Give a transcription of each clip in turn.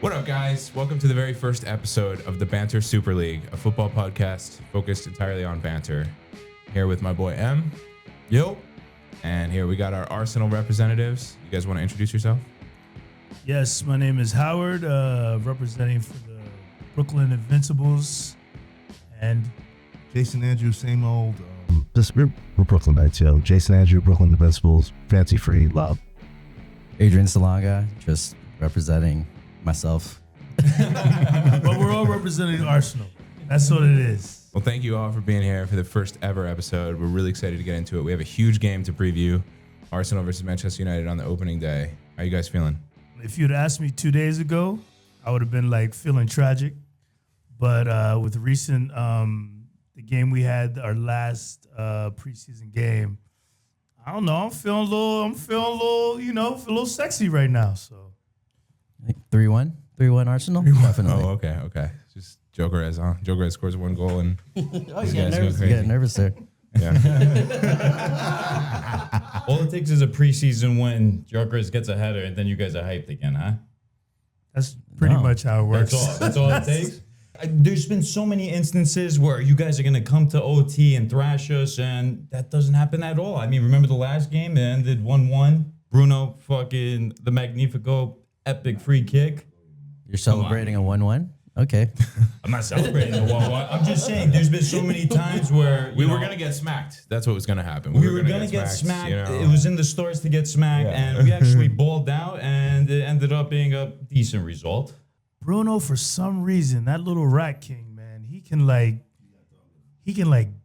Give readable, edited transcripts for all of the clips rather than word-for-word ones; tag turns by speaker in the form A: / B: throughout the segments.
A: What up, guys? Welcome to the very first episode of the Banter Super League, a football podcast focused entirely on banter. Here with my boy M.
B: Yo.
A: And here we got our Arsenal representatives. You guys want to introduce yourself?
C: Yes, my name is Howard, representing for the Brooklyn Invincibles. And
D: Jason Andrew, same old. We're Brooklyn Knights, yo. Jason Andrew, Brooklyn Invincibles, fancy free, love.
B: Adrian Salanga, just representing myself.
C: but we're all representing Arsenal. That's what it is.
A: Well, thank you all for being here for the first ever episode. We're really excited to get into it. We have a huge game to preview. Arsenal versus Manchester United on the opening day. How are you guys feeling?
C: If you'd asked me 2 days ago, I would have been like feeling tragic. But with recent, the game we had, our last preseason game, I don't know. I'm feeling a little, a little sexy right now. So
B: 3-1 Arsenal. Definitely.
A: Oh, okay. Just Jokerez, huh? Jokerez scores one goal and
B: you get nervous there.
A: Yeah.
E: All it takes is a preseason win. Jokerez gets a header, and then you guys are hyped again, huh?
C: That's pretty much how it works.
E: That's all it takes. There's been so many instances where you guys are going to come to OT and thrash us, and that doesn't happen at all. I mean, remember the last game? It ended 1-1. Bruno fucking the Magnifico epic free kick.
B: You're celebrating a 1-1? Okay.
E: I'm not celebrating the 1-1. I'm just saying there's been so many times where
A: we were going to get smacked. That's what was going to happen.
E: We were going to get smacked. It was in the stores to get smacked, and we actually balled out, and it ended up being a decent result.
C: Bruno, for some reason, that little rat king, man, he can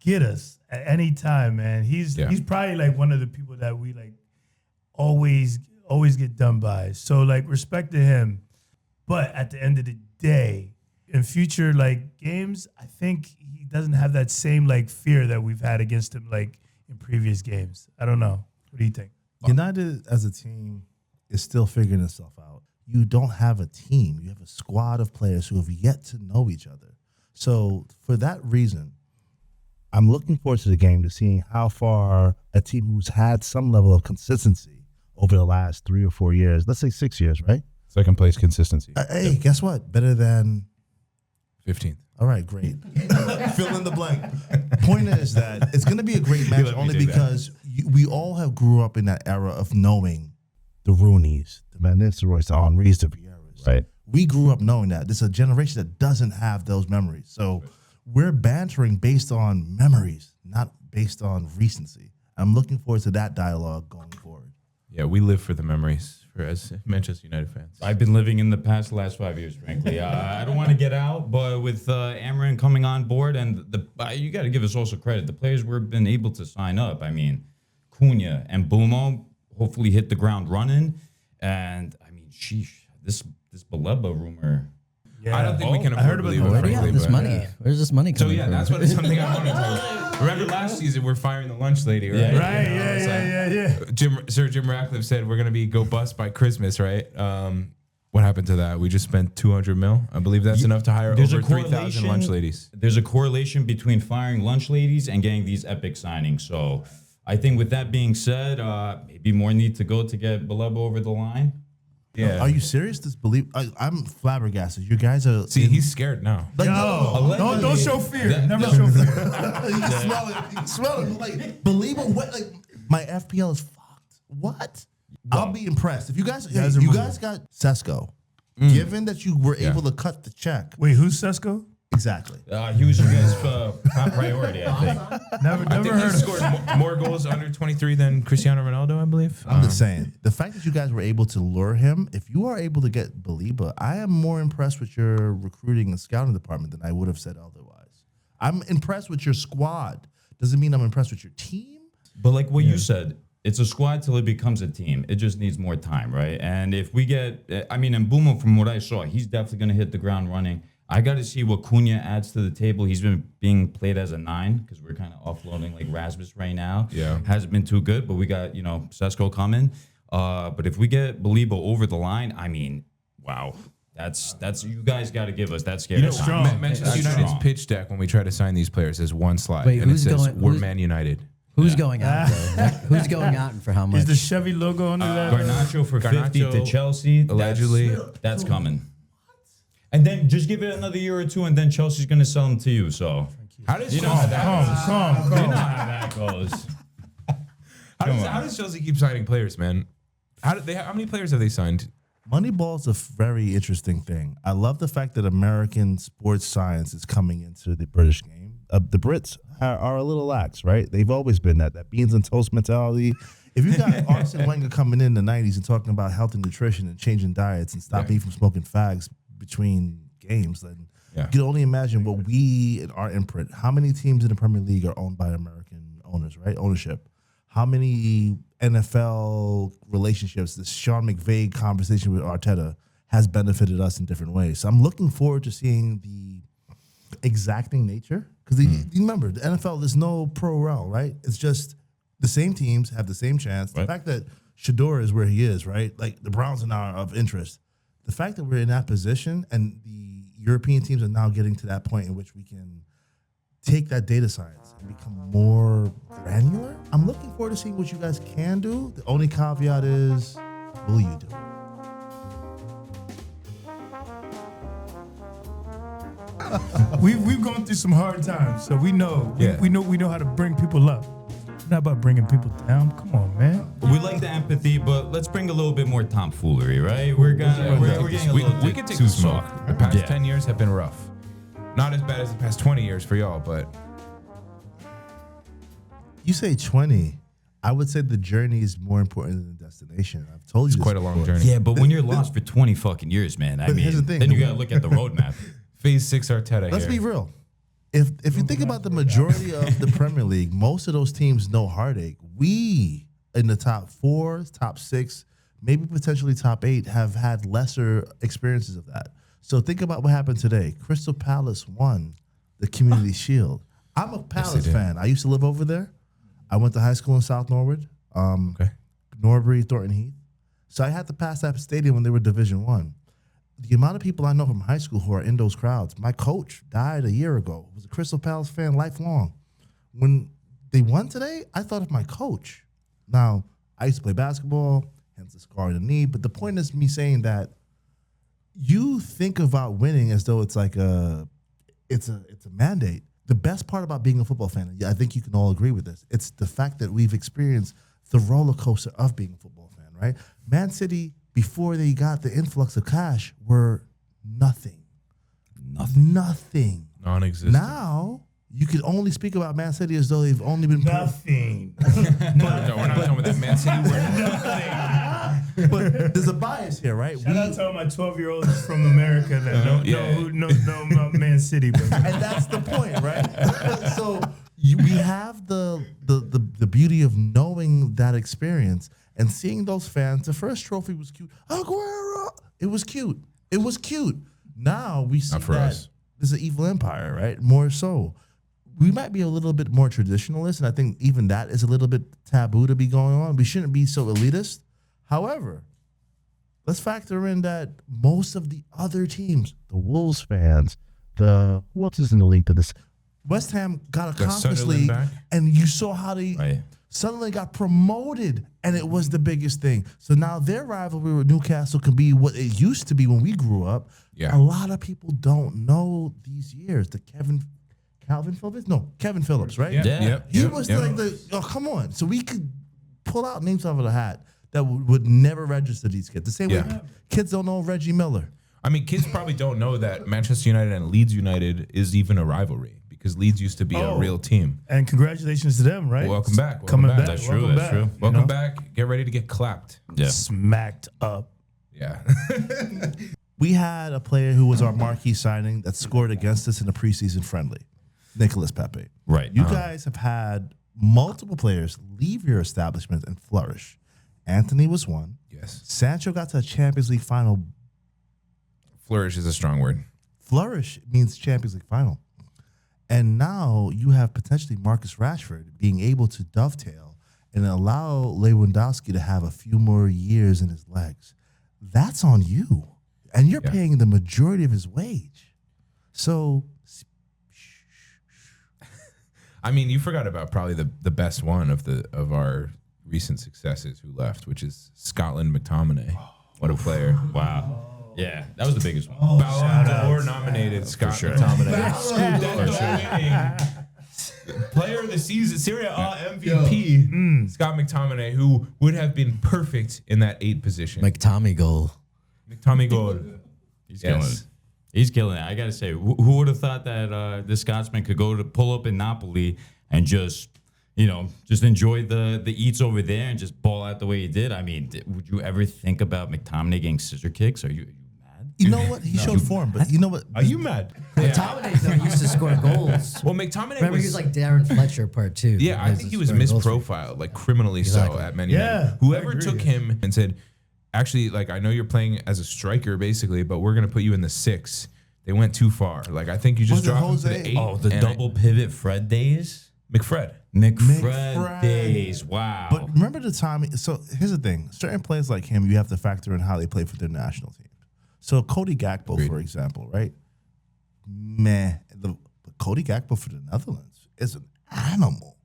C: get us at any time, man. He's probably like one of the people that we like always get done by. So like respect to him. But at the end of the day, in future like games, I think he doesn't have that same like fear that we've had against him like in previous games. I don't know. What do you think?
D: United as a team is still figuring itself out. You don't have a team. You have a squad of players who have yet to know each other. So for that reason, I'm looking forward to the game to seeing how far a team who's had some level of consistency over the last 3 or 4 years, let's say 6 years, right?
A: Second place consistency.
D: Hey, guess what? Better than
A: 15th.
D: All right, great. Fill in the blank. Point is that it's going to be a great match only because we all have grew up in that era of knowing the Rooneys, the Van Nistelrooys, the Henrys, the Vieras.
A: Right.
D: We grew up knowing that. There's a generation that doesn't have those memories. So we're bantering based on memories, not based on recency. I'm looking forward to that dialogue going forward.
A: Yeah, we live for the memories as Manchester United fans.
E: I've been living in the past the last 5 years, frankly. I don't want to get out, but with Amarin coming on board, and you got to give us also credit. The players we've been able to sign up. I mean, Cunha and Bumo hopefully hit the ground running. And, I mean, sheesh, this Baleba rumor.
A: Yeah. I don't think we can afford to believe it.
B: Where do you have this money?
A: Yeah.
B: Where's this money coming from?
A: So, that's something I wanted to talk. Remember last season, we're firing the lunch lady, right?
C: Yeah.
A: Sir Jim Ratcliffe said we're going to go bust by Christmas, right? What happened to that? We just spent 200 mil. I believe that's enough to hire over 3,000 lunch ladies.
E: There's a correlation between firing lunch ladies and getting these epic signings. So I think with that being said, maybe more need to go to get Baleba over the line.
D: Yeah. Are you serious? I'm flabbergasted. You guys are.
A: See, he's scared now.
D: Like,
C: don't show fear. Never show fear.
D: You smell it. You smell it. Like, believe it. What? Like, my FPL is fucked. What? I'll be impressed. If you guys got Sesko, given that you were able to cut the check.
C: Wait, who's Sesko?
D: Exactly.
E: He was your guys' top priority, I think.
C: Never
A: I think
C: heard
A: he scored more goals under 23 than Cristiano Ronaldo, I believe.
D: I'm just saying, the fact that you guys were able to lure him, if you are able to get Baleba, I am more impressed with your recruiting and scouting department than I would have said otherwise. I'm impressed with your squad. Doesn't mean I'm impressed with your team.
E: But like what you said, it's a squad till it becomes a team. It just needs more time, right? And if we get, and Mbeumo, from what I saw, he's definitely going to hit the ground running. I got to see what Cunha adds to the table. He's been being played as a 9 because we're kind of offloading like Rasmus right now.
A: Yeah.
E: Hasn't been too good, but we got, Sesko coming. But if we get Baleba over the line, I mean, wow. That's you guys got to give us that scary.
A: Manchester United's pitch deck when we try to sign these players is one slide.
B: Wait,
A: and it says, we're Man United.
B: Who's going out, though? Who's going out and for how much?
C: Is the Chevy logo under that?
E: Garnacho for 50 to Chelsea.
A: Allegedly.
E: That's coming. And then just give it another year or two, and then Chelsea's going to sell them to you. So
A: How does
E: you know how that goes.
C: Calm.
E: You know how that goes.
A: How does Chelsea keep signing players, man? How many players have they signed?
D: Moneyball's a very interesting thing. I love the fact that American sports science is coming into the British game. The Brits are a little lax, right? They've always been that beans and toast mentality. If you got Arsene Wenger coming in the 90s and talking about health and nutrition and changing diets and stopping you from smoking fags between games, then you can only imagine what we in our imprint. How many teams in the Premier League are owned by American owners, right? Ownership. How many NFL relationships, this Sean McVay conversation with Arteta has benefited us in different ways. So I'm looking forward to seeing the exacting nature. Because you remember, the NFL, there's no pro rel, right? It's just the same teams have the same chance. The fact that Shador is where he is, right? Like the Browns are now of interest. The fact that we're in that position and the European teams are now getting to that point in which we can take that data science and become more granular. I'm looking forward to seeing what you guys can do. The only caveat is, will you do it?
C: We've gone through some hard times, so we know we know how to bring people up. It's not about bringing people down. Come on, man.
E: We like the empathy, but let's bring a little bit more tomfoolery, right? We're getting a little
A: We
E: bit
A: can take
E: too
A: the smoke.
E: soft.
A: The past 10 years have been rough. Not as bad as the past 20 years for y'all, but
D: You say 20. I would say the journey is more important than the destination. I've told you
A: it's
D: this
A: quite a long
D: before.
A: journey.
E: Yeah, but when you're lost for 20 fucking years, man, I
D: But
E: mean,
D: here's the thing.
E: then you gotta look at the roadmap.
A: Phase 6 Arteta
D: Let's
A: here.
D: be real. If you think about the majority of the Premier League, most of those teams know heartache. We in the top 4, top 6, maybe potentially top 8 have had lesser experiences of that. So think about what happened today. Crystal Palace won the Community Shield. I'm a Palace fan. I used to live over there. I went to high school in South Norwood, Norbury, Thornton Heath. So I had to pass that stadium when they were Division 1. The amount of people I know from high school who are in those crowds. My coach died a year ago. Was a Crystal Palace fan lifelong. When they won today, I thought of my coach. Now, I used to play basketball, hence the scar on the knee. But the point is me saying that you think about winning as though it's like it's a mandate. The best part about being a football fan, I think you can all agree with this, it's the fact that we've experienced the roller coaster of being a football fan, right? Man City, before they got the influx of cash, were nothing. Nothing.
A: Non-existent.
D: Now, you can only speak about Man City as though they've only been...
C: Nothing.
A: No, we're not talking about that Man City.
D: But there's a bias here, right?
C: Shout out to all my 12-year-olds from America that know about Man City. But
D: And that's the point, right? So we have the beauty of knowing that experience and seeing those fans. The first trophy was cute. Aguero! It was cute. It was cute. Now we see
A: Not for
D: that
A: us.
D: there's an evil empire, right? More so. We might be a little bit more traditionalist, and I think even that is a little bit taboo to be going on. We shouldn't be so elitist. However, let's factor in that most of the other teams, the Wolves fans, who else is in the league to this? West Ham got a Conference
A: Sunderland
D: League,
A: back?
D: and you saw how they suddenly got promoted, and it was the biggest thing. So now their rivalry with Newcastle can be what it used to be when we grew up.
A: Yeah.
D: A lot of people don't know these years. The Calvin Phillips? No, Kevin Phillips, right? He was like come on. So we could pull out names out of the hat that would never register these kids. The same way kids don't know Reggie Miller.
A: I mean, kids probably don't know that Manchester United and Leeds United is even a rivalry because Leeds used to be a real team.
C: and congratulations to them, right?
A: Welcome back.
C: Coming back.
E: That's true.
C: Welcome
E: That's
C: back.
E: true.
A: Welcome back. Get ready to get clapped.
E: Yeah.
C: Smacked up.
A: Yeah.
D: We had a player who was our marquee signing that scored against us in a preseason friendly, Nicolas Pepe.
E: Right.
D: You guys have had multiple players leave your establishment and flourish. Anthony was one.
A: Yes.
D: Sancho got to a Champions League final.
A: Flourish is a strong word.
D: Flourish means Champions League final. And now you have potentially Marcus Rashford being able to dovetail and allow Lewandowski to have a few more years in his legs. That's on you. And you're paying the majority of his wage. So,
A: I mean, you forgot about probably the best one of our recent successes who left, which is Scotland McTominay. What a player.
E: Wow. Yeah, that was the biggest one.
A: Ballon d'Or nominated Scott McTominay. Player of the season, Serie A MVP, Scott McTominay, who would have been perfect in that 8 position.
B: Tommy goal.
A: McTominay goal.
E: He's killing it. He's killing it. I got to say, who would have thought that this Scotsman could go to pull up in Napoli and just enjoy the eats over there and just ball out the way he did? I mean, would you ever think about McTominay getting scissor kicks? Are you mad?
D: You know what? He showed form, but you know what?
A: Are you mad?
B: McTominay though used to score goals.
A: Well, McTominay
B: Remember, he was like Darren Fletcher part 2.
A: Yeah, I think he was misprofiled, like criminally so at many.
C: Yeah,
A: whoever took him and said, actually, like, I know you're playing as a striker basically, but we're gonna put you in the 6. They went too far. Like, I think you just dropped him to the 8.
E: Oh, the double pivot Fred days.
A: McFred
E: Days. Wow.
D: But remember the time. So here's the thing: certain players like him, you have to factor in how they play for their national team. So Cody Gakpo, for example, right? Cody Gakpo for the Netherlands is an animal.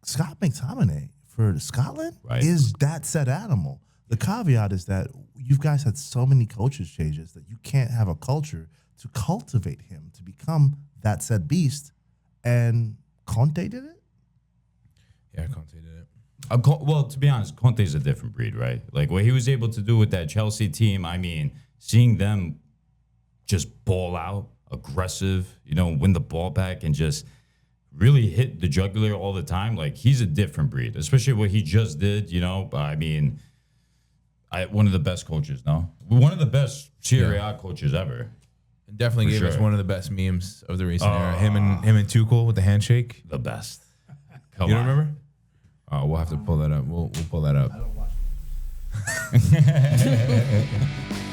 D: Scott McTominay for Scotland is that said animal. The caveat is that you guys had so many coaches changes that you can't have a culture to cultivate him to become that said beast. And Conte did it?
A: Yeah, Conte did it.
E: Well, to be honest, Conte's a different breed, right? Like what he was able to do with that Chelsea team, I mean, seeing them just ball out, aggressive, win the ball back and just really hit the jugular all the time. Like he's a different breed, especially what he just did, I mean, one of the best coaches, one of the best Serie A coaches ever.
A: It definitely gave us one of the best memes of the recent era. Him and Tuchel with the handshake.
E: The best.
A: You don't remember? Oh, we'll have to pull that up. We'll pull that up. I don't watch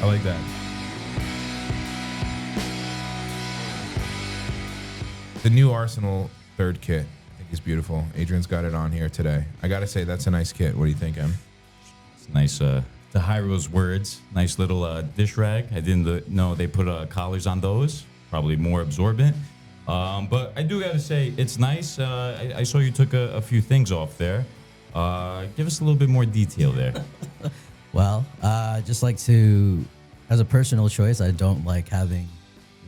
A: I like that. The new Arsenal 3rd kit, I think, is beautiful. Adrian's got it on here today. I gotta say, that's a nice kit. What do you think, Em?
E: It's nice. The Hyro's words. Nice little dish rag. I didn't know they put collars on those. Probably more absorbent. But I do gotta say, it's nice. I saw you took a few things off there. Give us a little bit more detail there.
B: Well, just like to, as a personal choice, I don't like having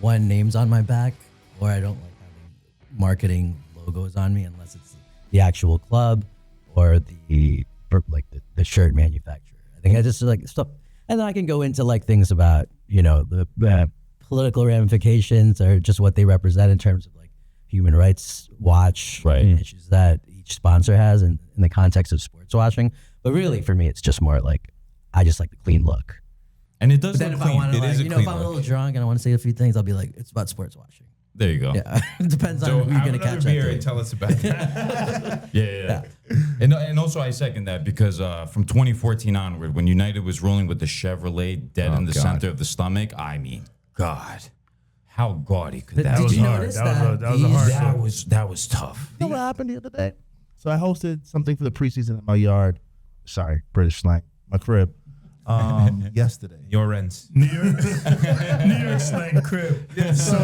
B: names on my back, or I don't like having marketing logos on me unless it's the actual club or the shirt manufacturer. I think I just like stuff, and then I can go into like things about the political ramifications or just what they represent in terms of like human rights watch issues that each sponsor has in the context of sports watching. But really, for me, it's just more like I just like the clean look.
E: And it does
B: look
E: look
B: clean.
E: clean.
B: If I'm a little drunk and I want to say a few things, I'll be like, it's about sports watching.
E: There you go.
B: Yeah, it depends on who you're going to catch
A: beer
B: that
A: and tell us about that.
E: Yeah. And also I second that because from 2014 onward, when United was rolling with the Chevrolet dead in the center of the stomach, I mean, God, how gaudy could that be?
B: Did you notice that?
E: That was tough.
D: You know what happened the other day? So I hosted something for the preseason at my yard. Sorry, British slang. My crib. Yesterday.
A: Your rents.
C: New York slang crib. Yeah, so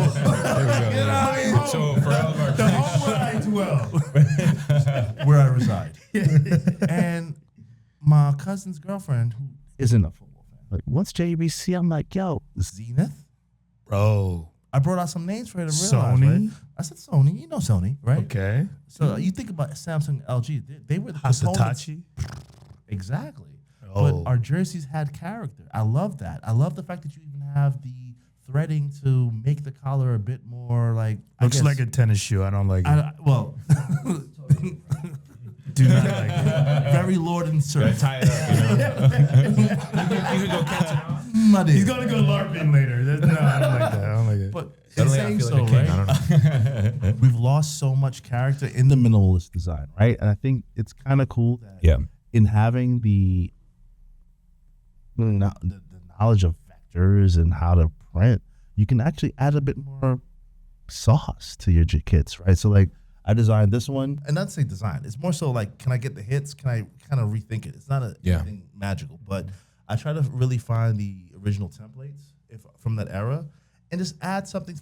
A: So for all of our
C: the home where I dwell,
D: where I reside. And my cousin's girlfriend, who isn't a football fan, like, what's JBC? I'm like, yo, Zenith? Bro. I brought out some names for her to realize.
C: Sony?
D: Right? I said Sony. You know Sony, right?
C: Okay.
D: So you think about Samsung, LG. They were the
C: Hasatachi.
D: Exactly.
C: Oh.
D: But our jerseys had character. I love that. I love the fact that you even have the threading to make the collar a bit more like...
C: Looks like a tennis shoe. I don't like it.
D: Well...
C: Do not like it.
D: Very Lord and Sir.
A: tie it up, you could go catch it out.
C: He's going to go LARPing later. No, I don't like that. I don't like it.
D: But
A: Suddenly I feel like a king. I don't know.
D: We've lost so much character in the minimalist design, right? And I think it's kind of cool that in having the knowledge of vectors and how to print, you can actually add a bit more sauce to your kits, right? So like I designed this one, and not say design, it's more so like, can I get the hits? Can I kind of rethink it? It's not anything magical, but I try to really find the original templates from that era and just add something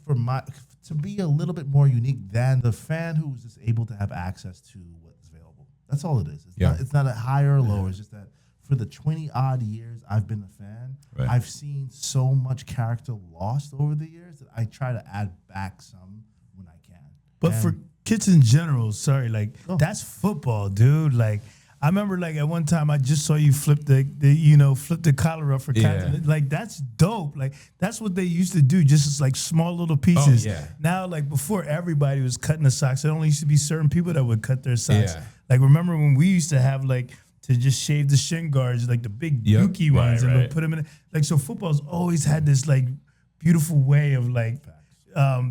D: to be a little bit more unique than the fan who's just able to have access to what's available. That's all it is. It's not a higher or lower. It's just that for the 20 odd years I've been a fan, I've seen so much character lost over the years that I try to add back some when I can.
C: But for kids in general, that's football, dude. Like, I remember, like, at one time I just saw you flip the collar up for captain. Like, that's dope. Like, that's what they used to do, just as, like, small little pieces. Now, like, before everybody was cutting the socks, there only used to be certain people that would cut their socks. Like, remember when we used to have, like, to just shave the shin guards, like the big dookie ones, and we'd put them in. Like, so football's always had this, like, beautiful way of, like,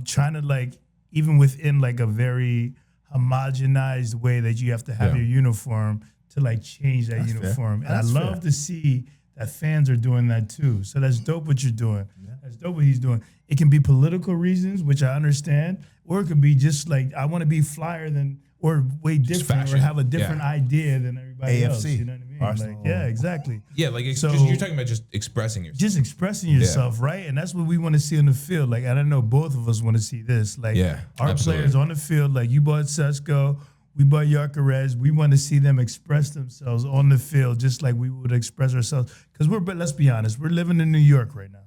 C: trying to, like, even within, like, a very homogenized way that you have to have your uniform to, like, change that uniform. And I love to see that fans are doing that too. So that's dope what you're doing. That's dope what he's doing. It can be political reasons, which I understand, or it could be just like, I want to be flyer than, or way different, or have a different idea than everybody else. You know what I mean?
D: Arsenal.
C: Like, exactly.
A: Yeah, like, so you're talking about just expressing yourself.
C: Just expressing yourself, right? And that's what we want to see on the field. Like, and I know both of us want to see this. Like, our players on the field, like, you bought Sesko, we bought York Gooners. We want to see them express themselves on the field, just like we would express ourselves. Because but let's be honest, we're living in New York right now.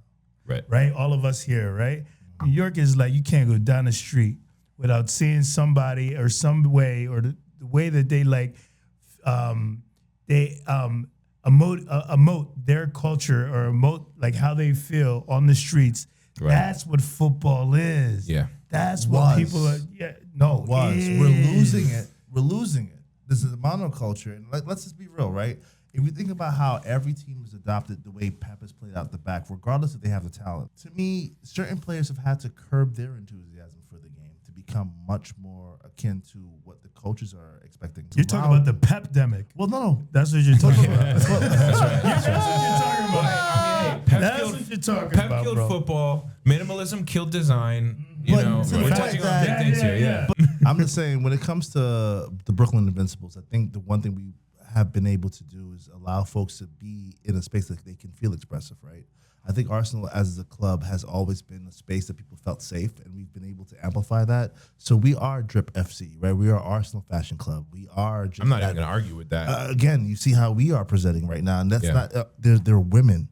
C: Right? All of us here, right? New York is like, you can't go down the street without seeing somebody or some way, or the way that they, like, emote their culture, or emote, like, how they feel on the streets. That's what football is. That's what people are.
D: We're losing it. We're losing it. This is a monoculture. And let's just be real, right? If you think about how every team has adopted the way Pep has played out the back, regardless if they have the talent, to me, certain players have had to curb their enthusiasm for the game to become much more akin to what the coaches are expecting.
C: You're talking about the Pep-demic.
D: Well, no.
C: That's what you're talking about.
A: That's right.
C: That's what you're talking about. That's what you're talking about,
A: Pep killed
C: bro.
A: football. Minimalism killed design. You
D: But
A: know,
D: to the
A: we're
D: fact
A: touching on
D: that-
A: big things here.
D: I'm just saying, when it comes to the Brooklyn Invincibles, I think the one thing we have been able to do is allow folks to be in a space that they can feel expressive, right? I think Arsenal as a club has always been a space that people felt safe, and we've been able to amplify that. So we are Drip FC, right? We are Arsenal Fashion Club. We are just
A: I'm not even going to argue with that.
D: Again, you see how we are presenting right now, and that's not, they're women.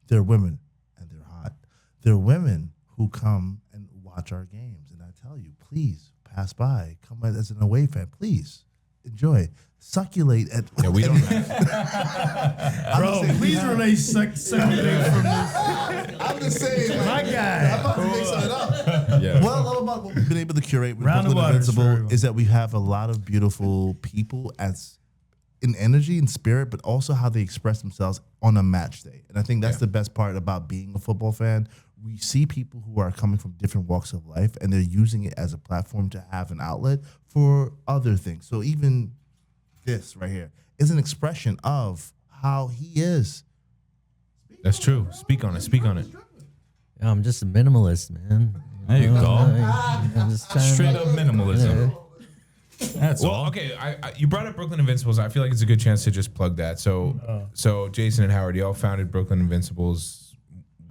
D: They're women, and they're hot. They're women who come and watch our games, and I tell you, please pass by, come as an away fan, please enjoy, succulate at.
A: Yeah, we don't.
C: Bro, please relay succulate from this.
D: I'm just saying,
C: My guy.
D: I'm about to make something up. What I love about what we've been able to curate with
C: Round of
D: Brooklyn
C: waters for
D: Invincible
C: everyone.
D: is that we have a lot of beautiful people as in energy and spirit, but also how they express themselves on a match day. And I think that's the best part about being a football fan. We see people who are coming from different walks of life, and they're using it as a platform to have an outlet for other things. So even this right here is an expression of how he is.
A: That's true. Speak on it. Speak on it.
B: Yeah, I'm just a minimalist, man.
E: There you go.
B: I'm just trying
E: Straight up minimalism. That's
A: Well,
E: all.
A: okay. You brought up Brooklyn Invincibles. I feel like it's a good chance to just plug that. So Jason and Howard, y'all founded Brooklyn Invincibles.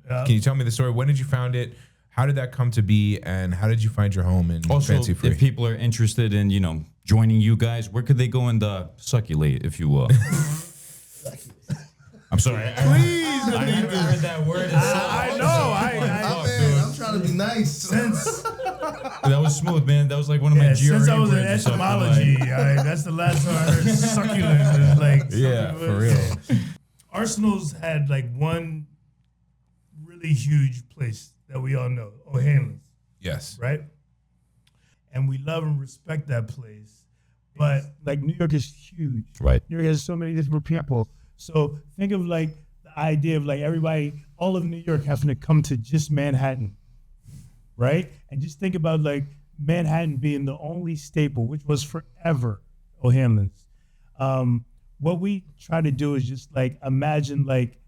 A: Can you tell me the story? When did you found it? How did that come to be? And how did you find your home in
E: Also,
A: Fancy Free?
E: if people are interested in, joining you guys, where could they go and succulate, if you will? I'm sorry.
C: Please,
E: I never heard that word.
C: I know.
D: I'm trying to be nice.
C: Since
E: That was smooth, man. That was like one of my GRE
C: since I was in
E: words or something,
C: etymology, that's the last time I heard succulent. Is like
A: Yeah, for real.
C: Arsenal's had like one really huge place that we all know, O'Hanlon's,
A: Yes.
C: right? And we love and respect that place. But like New York is huge.
E: Right.
C: New York has so many different people. So think of like the idea of like everybody, all of New York having to come to just Manhattan, right? And just think about like Manhattan being the only staple, which was forever O'Hanlon's. What we try to do is just like imagine like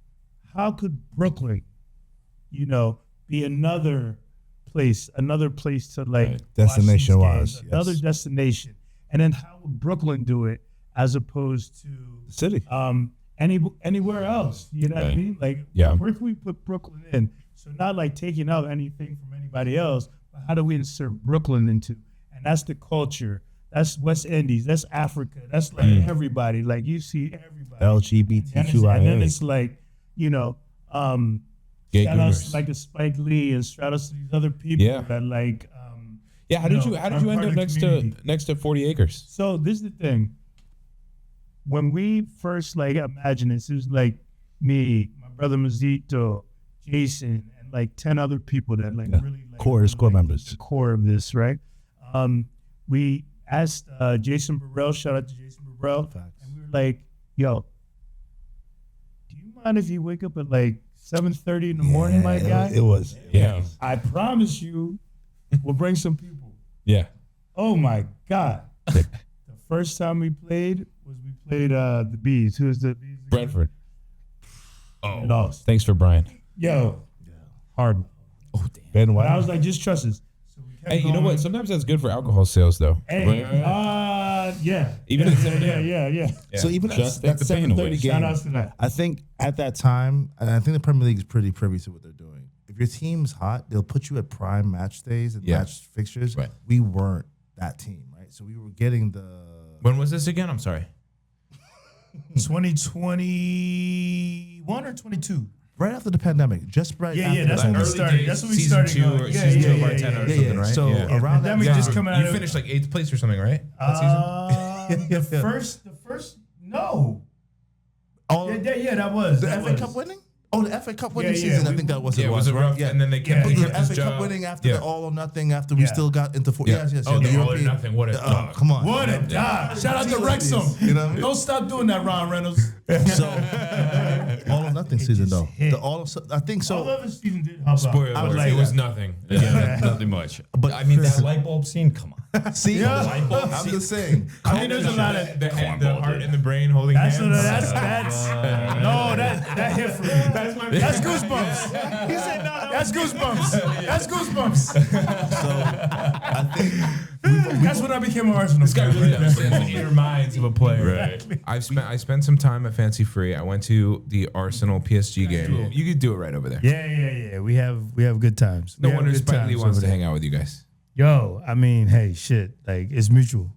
C: how could Brooklyn, be another place to like
E: Right.
D: Destination
C: watch these
D: wise,
C: games, another
D: yes.
C: destination. And then how would Brooklyn do it as opposed to
D: The city.
C: anywhere else? You know what I
E: Right.
C: mean? Like,
E: Yeah.
C: where can we put Brooklyn in? So not like taking out anything from anybody else, but how do we insert Brooklyn into? And that's the culture That's West Indies. That's Africa. That's like everybody. Like you see everybody.
D: LGBTQIA.
C: And then it's like,
A: Gay
C: shout outs
A: Gooners.
C: like to Spike Lee and shout outs to these other people that like.
A: How did you end up next to 40 Acres?
C: So this is the thing. When we first like imagined this, it was like me, my brother Mazito, Jason, and like 10 other people that like really like
D: core members.
C: The core of this, right? We asked Jason Burrell, shout out to Jason Burrell, and we were like, "Yo, do you mind if you wake up at like 7:30 in the morning, my guy?"
D: It was.
A: Yeah.
C: I promise you, we'll bring some people.
A: Yeah.
C: Oh my God! The first time we played the Bees. Who's the Bees?
A: Brentford.
C: Oh, lost.
A: Thanks for Brian.
C: Yo, hard.
A: Oh, damn.
D: Ben
C: But
D: White.
C: I was like, just trust us. So we kept
A: Hey, you know
C: going.
A: what? Sometimes that's good for alcohol sales, though.
C: Hey, yeah.
A: Even
C: yeah,
A: in San Diego.
C: yeah.
D: So even
E: Just
D: that
E: take the pain away.
D: 7:30
C: Shout
D: game,
C: outs to that.
D: I think at that time, and I think the Premier League is pretty privy to what they're doing. If your team's hot, they'll put you at prime match days and match fixtures.
A: Right.
D: We weren't that team, right? So we were getting the.
A: When was this again? I'm sorry.
C: 2021 or 22?
D: Right after the pandemic, just right
C: Yeah,
D: after
C: that's
D: the
C: when we
A: Early
C: started.
A: days,
C: That's when we
A: season
C: started.
A: two or season two of Arteta or something, right?
D: So
A: Yeah.
D: around that
C: pandemic
D: time,
C: just coming out.
A: You finished like 8th place or something, right? That season?
C: The first, no.
D: all
C: Yeah, that was.
D: the
C: that
D: FA
C: was.
D: Cup winning. Oh, the FA Cup winning
C: Yeah,
D: season. I
C: we-
D: think that was
A: Yeah, it was a rough, and then they kept,
C: Yeah,
A: he
D: the
A: kept his
D: FA Cup
A: job.
D: winning after
A: Yeah.
D: the all or nothing. After we
C: Yeah.
D: still got into four.
A: Yeah.
D: Yes.
A: Oh,
D: the
A: the all or
D: European-
A: nothing. What a
D: come on.
C: What a dog. Shout out to Wrexham.
D: You know what I mean?
C: Don't stop doing that, Ron Reynolds.
D: So all or nothing season
C: just
D: though.
C: hit.
D: The all. I think
C: All
D: so.
C: other season did help
A: Spoiler
C: out.
A: alert,
D: like
A: it was
D: that.
A: nothing.
E: Yeah, nothing much.
D: But
E: I mean, that light bulb scene. Come on.
D: See,
C: Yeah.
D: I'm just saying.
C: I mean, there's a lot of.
A: The heart and the brain holding
C: That's
A: hands.
C: that hit for me. That's goosebumps. He said no. That's goosebumps. That's goosebumps.
D: So I think
C: That's when I became an Arsenal
A: This guy
C: fan.
A: really understands the inner minds of a player.
E: Right.
A: I spent some time at Fancy Free. I went to the Arsenal PSG game. You could do it right over there.
C: Yeah. We have good times.
A: No
C: We have
A: wonder
C: good
A: Spike Lee
C: times
A: wants
C: over
A: to
C: there.
A: hang out with you guys.
C: Yo, I mean, hey, shit. Like, it's mutual.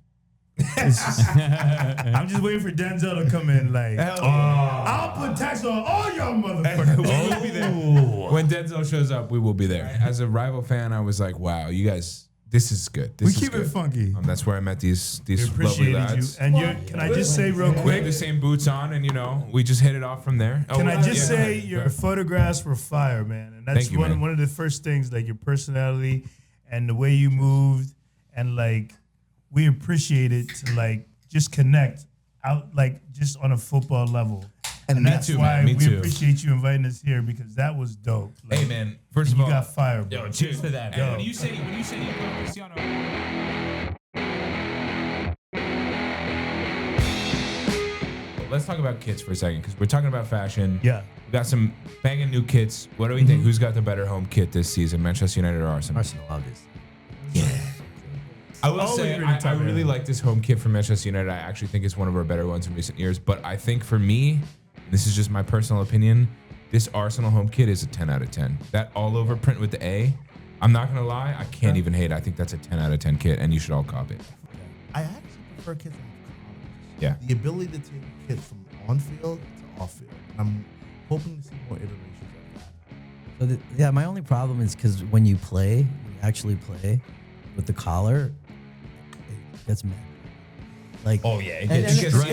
C: I'm just waiting for Denzel to come in. Like, I'll put tax on all y'all motherfuckers.
A: We'll be there. When Denzel shows up, we will be there. As a rival fan, I was like, wow, you guys, this is good. This
C: We
A: is
C: keep
A: good.
C: it funky.
A: That's where I met these
C: We
A: lovely
C: appreciated you.
A: lads.
C: And can I just say real
A: We had
C: quick?
A: the same boots on, and we just hit it off from there.
C: Can I just
A: go
C: say
A: ahead.
C: your photographs were fire, man. And that's
A: Thank you, man.
C: one of the first things, like your personality and the way you moved, and like we appreciate it to like just connect out, like just on a football level. And
A: me
C: that's
A: too,
C: why
A: man. Me
C: we
A: too.
C: appreciate you inviting us here, because that was dope. Like,
A: Hey, man. First
C: and
A: of
C: you
A: all,
C: got fire, bro.
E: Yo, cheers to that.
A: and
E: Yo.
A: when you say Cristiano. Let's talk about kits for a second, because we're talking about fashion.
C: Yeah.
A: We got some banging new kits. What do we think? Who's got the better home kit this season? Manchester United or Arsenal?
B: Arsenal, obviously.
A: I will
C: Always
A: say
C: really
A: I
C: tough,
A: really
C: man.
A: like this home kit from Manchester United. I actually think it's one of our better ones in recent years. But I think for me, this is just my personal opinion, this Arsenal home kit is a 10 out of 10. That all over print with the A, I'm not going to lie, I can't even hate it. I think that's a 10 out of 10 kit, and you should all cop it.
D: I actually prefer kits that have
A: Yeah.
D: the ability to take a kit from on field to off field. I'm hoping to see more iterations of that.
B: So my only problem is because when you actually play with the collar, it gets mad. Like,
E: Oh yeah, it
B: and
E: gets
B: it's
E: right.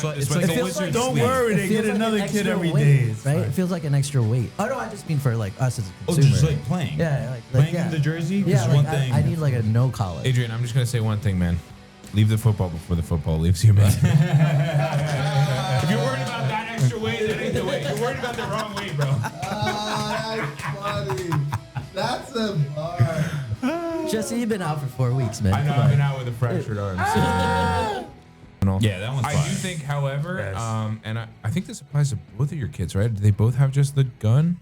B: like
E: It's like
B: it
E: a
B: feels
E: wizard's
C: Don't
E: sleeve.
C: worry,
B: it
C: they
B: feels
C: get
B: like
C: another
B: an
C: kid
B: extra
C: every
B: weight,
C: day. It's
B: right?
C: fine.
B: It feels like an extra weight. Oh no, I just mean for like us as a
E: Oh,
B: consumer.
E: just like playing.
B: Yeah, like
E: playing
B: yeah.
E: in the jersey.
B: Yeah,
E: Is
B: like
E: one
B: I,
E: thing.
B: I need like a no collar.
A: Adrian, I'm just going to say one thing, man. Leave the football before the football leaves you, man. If you're worried about that extra weight, that ain't the way. You're worried about the wrong weight, bro.
D: That's funny. That's a bar.
B: Jesse, you've been out for 4 weeks, man.
A: I know
B: Come
A: I've
B: on.
A: been out with a fractured arm. And all.
E: Yeah, that one's
A: I
E: fine.
A: do think, however,
C: Yes.
A: and I think this applies to both of your kids, right? Do they both have just the gun?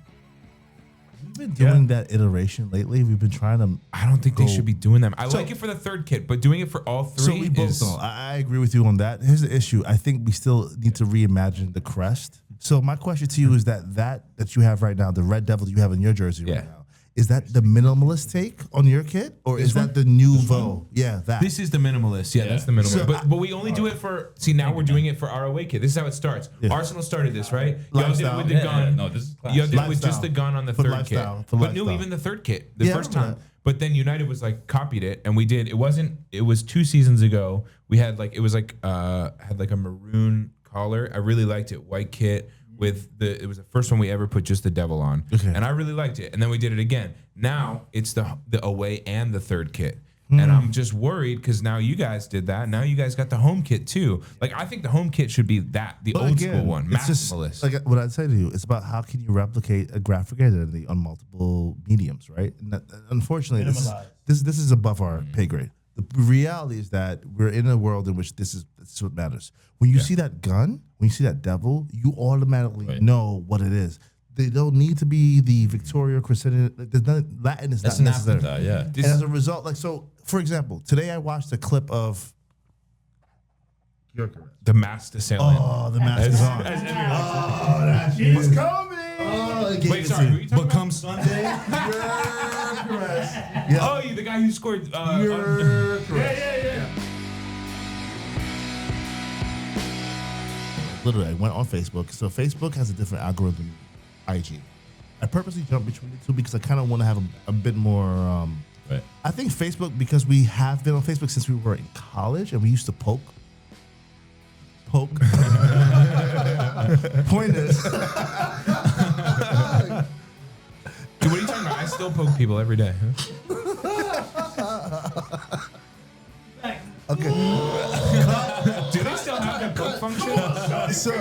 D: We've been doing that iteration lately. We've been trying to.
A: I don't think they
D: Go.
A: should be doing them. I like it for the third kit, but doing it for all three
D: So we both
A: is...
D: know. I agree with you on that. Here's the issue. I think we still need to reimagine the crest. So my question to you is that you have right now, the red devil you have in your jersey
A: Yeah.
D: right now, Is that the minimalist take on your kit, or is that the nouveau? Yeah, that.
A: This is the minimalist. Yeah, that's the minimalist.
D: So
A: but we only do it for. See, now we're doing it for our away kit. This is how it starts.
D: Yeah.
A: Arsenal started this, right? Y'all did it
D: Lifestyle.
A: with the gun.
E: No, this is class.
A: Y'all did it with
D: Lifestyle.
A: just the gun on the
D: For
A: third
D: lifestyle.
A: kit.
D: For
A: But no,
D: lifestyle.
A: even the third kit, the
D: Yeah, I
A: first
D: remember
A: time.
D: that.
A: But then United was like copied it, and we did. It wasn't. It was 2 seasons ago. We had like it was like had like a maroon collar. I really liked it. White kit. With it was the first one we ever put just the devil on, and I really liked it. And then we did it again. Now it's the away and the third kit, and I'm just worried because now you guys did that. Now you guys got the home kit too. Like I think the home kit should be the
D: But
A: old
D: again,
A: school one,
D: it's just,
A: maximalist.
D: like what I'd say to you, it's about how can you replicate a graphic identity on multiple mediums, right? And unfortunately, this is above our pay grade. The reality is that we're in a world in which this is what matters. When you see that gun, when you see that devil, you automatically know what it is. They don't need to be the Victoria Crescent. Latin is not necessary.
E: Yeah.
D: And as a result, like so, for example, today I watched a clip of York Gooners.
A: The masked assailant.
D: Oh, the mask is on.
C: He's coming.
A: Wait, sorry. Who are you talking
E: But come Sunday,
D: Yeah.
A: Oh, you the guy who scored.
C: Yeah.
D: Literally, I went on Facebook. So Facebook has a different algorithm than IG. I purposely jumped between the two because I kind of want to have a bit more.
E: right.
D: I think Facebook, because we have been on Facebook since we were in college and we used to poke. Pointers.
A: Dude, what are you talking about? I still poke people every day.
D: Okay.
A: Do they still have that poke function?
D: So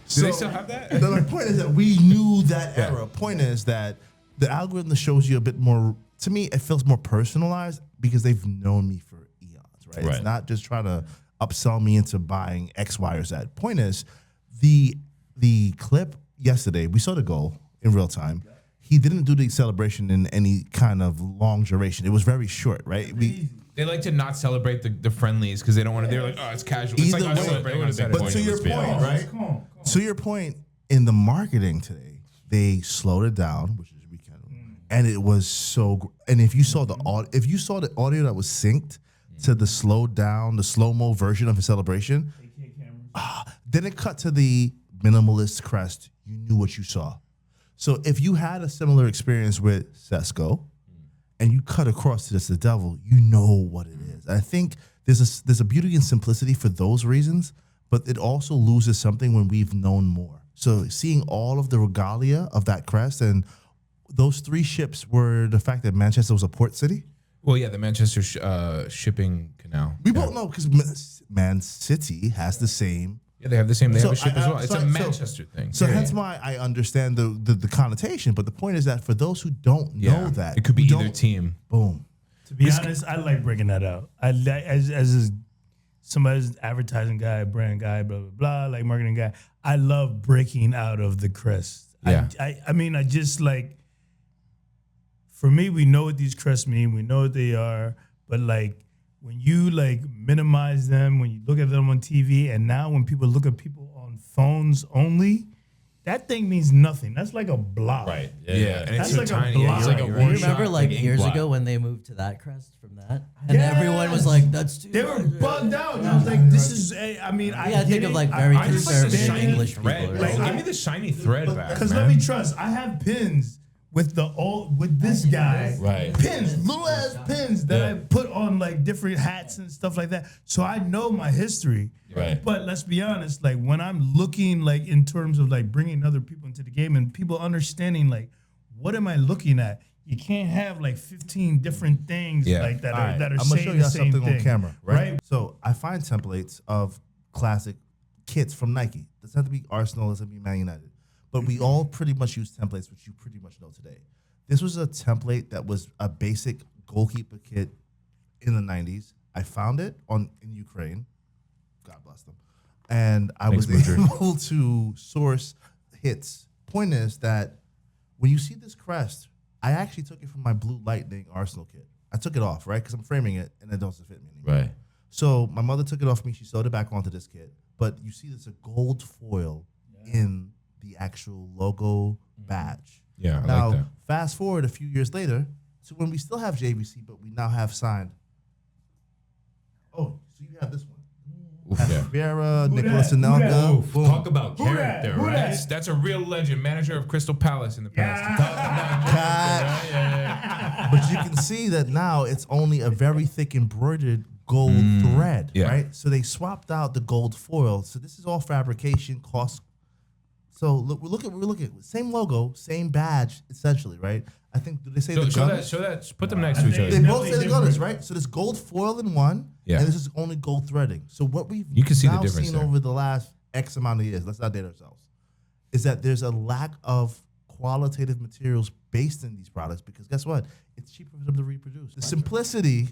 A: Do they still have that?
D: the point is that we knew that era. Point is that the algorithm shows you a bit more. To me, it feels more personalized because they've known me for eons, right?
E: Right.
D: It's not just trying to upsell me into buying X, Y, or Z. Point is, the clip yesterday, we saw the goal in real time. He didn't do the celebration in any kind of long duration. It was very short, right?
A: They like to not celebrate the friendlies because they don't want to. They're like, oh, it's casual. It's like
D: Either
A: us
D: way,
A: celebrating on Saturday.
D: But
E: point
D: to
E: of
D: your
E: this video.
D: point, right?
C: Come on.
D: To your point, in the marketing today, they slowed it down, which is weekend, and it was so. And if you saw the audio that was synced to the slowed down, the slow mo version of a celebration, then it cut to the minimalist crest. You knew what you saw. So if you had a similar experience with Sesko, and you cut across to this the devil, you know what it is. I think there's a beauty and simplicity for those reasons, but it also loses something when we've known more. So seeing all of the regalia of that crest, and those 3 ships were the fact that Manchester was a port city.
A: Well, yeah, the Manchester shipping canal.
D: We both know because Man City has the same.
A: Yeah, they have the same. They
D: So
A: have a ship as well. It's
D: so-
A: a Manchester thing.
D: So
A: Yeah.
D: hence why I understand the connotation. But the point is that for those who don't know that,
A: it could be
D: who
A: either
D: don't-
A: team.
D: Boom.
C: To be honest, I like breaking that out. I like as somebody's advertising guy, brand guy, blah blah blah, like marketing guy. I love breaking out of the crest.
A: Yeah.
C: I mean, I just like. For me, we know what these crests mean. We know what they are. But like when you like minimize them, when you look at them on TV, and now when people look at people on phones only, that thing means nothing. That's like a blob.
E: Right.
A: Yeah, and it's
C: That's
A: so
C: like a
A: tiny.
C: block.
A: Yeah,
E: It's
A: you're
E: like a
A: right, you're
E: one
A: right.
B: You remember
E: shot,
B: like
E: like
B: years
E: ink blot.
B: ago when they moved to that crest from that? And
C: Yes.
B: everyone was like, that's too
C: They were
B: much.
C: bugged out. And I was like, this is, I mean, I
B: Yeah, I
C: get
B: think of
C: it.
B: like very
C: I
A: just like the
B: conservative
A: shiny
B: English people.
A: thread.
B: right?
A: Like, give me the shiny thread back,
C: Because
A: man.
C: let me trust, I have pins with this guy.
E: Right.
C: Pins, little ass pins that
E: Yeah.
C: I put on like different hats and stuff like that. So I know my history.
E: Right.
C: But let's be honest, like when I'm looking like in terms of like bringing other people into the game and people understanding like, what am I looking at? You can't have like 15 different things like that are
D: I'm
C: saying
D: gonna show
C: the
D: y'all
C: same
D: something
C: thing.
D: on camera, right? So I find templates of classic kits from Nike. Doesn't have to be Arsenal, doesn't have to be Man United. But we all pretty much use templates, which you pretty much know today. This was a template that was a basic goalkeeper kit in the 90s. I found it in Ukraine. God bless them. And I was able to source hits. Point is that when you see this crest, I actually took it from my Blue Lightning Arsenal kit. I took it off, right? Because I'm framing it and it doesn't fit me anymore.
E: Right.
D: So my mother took it off me. She sewed it back onto this kit. But you see there's a gold foil in the actual logo badge.
A: Yeah, I
D: now,
A: like that.
D: fast forward a few years later to when we still have JVC, but we now have signed. Oh, so you have this one.
A: Oof, yeah.
D: Rivera,
C: Who
D: Nicholas
C: that? Who that?
D: Anelka.
E: Oof,
D: Boom.
E: talk about
C: Who that?
E: character,
C: Who
E: right?
C: that?
A: That's a real legend, manager of Crystal Palace in the past.
D: Cut. But you can see that now it's only a very thick embroidered gold thread,
A: yeah.
D: right? So they swapped out the gold foil. So this is all fabrication cost. So look, we're looking at same logo, same badge, essentially, right? I think, do they say the Gunners?
A: Show that. Put them next to each
C: think
D: They
A: other.
D: both say the
C: Definitely
D: Gunners,
C: different.
D: right? So there's gold foil in one,
A: Yeah.
D: and this is only gold threading. So what we've
A: You can see the
D: now
A: difference
D: seen
A: there.
D: over the last X amount of years, let's not date ourselves, is that there's a lack of qualitative materials based in these products because guess what? It's cheaper for them to reproduce. The simplicity,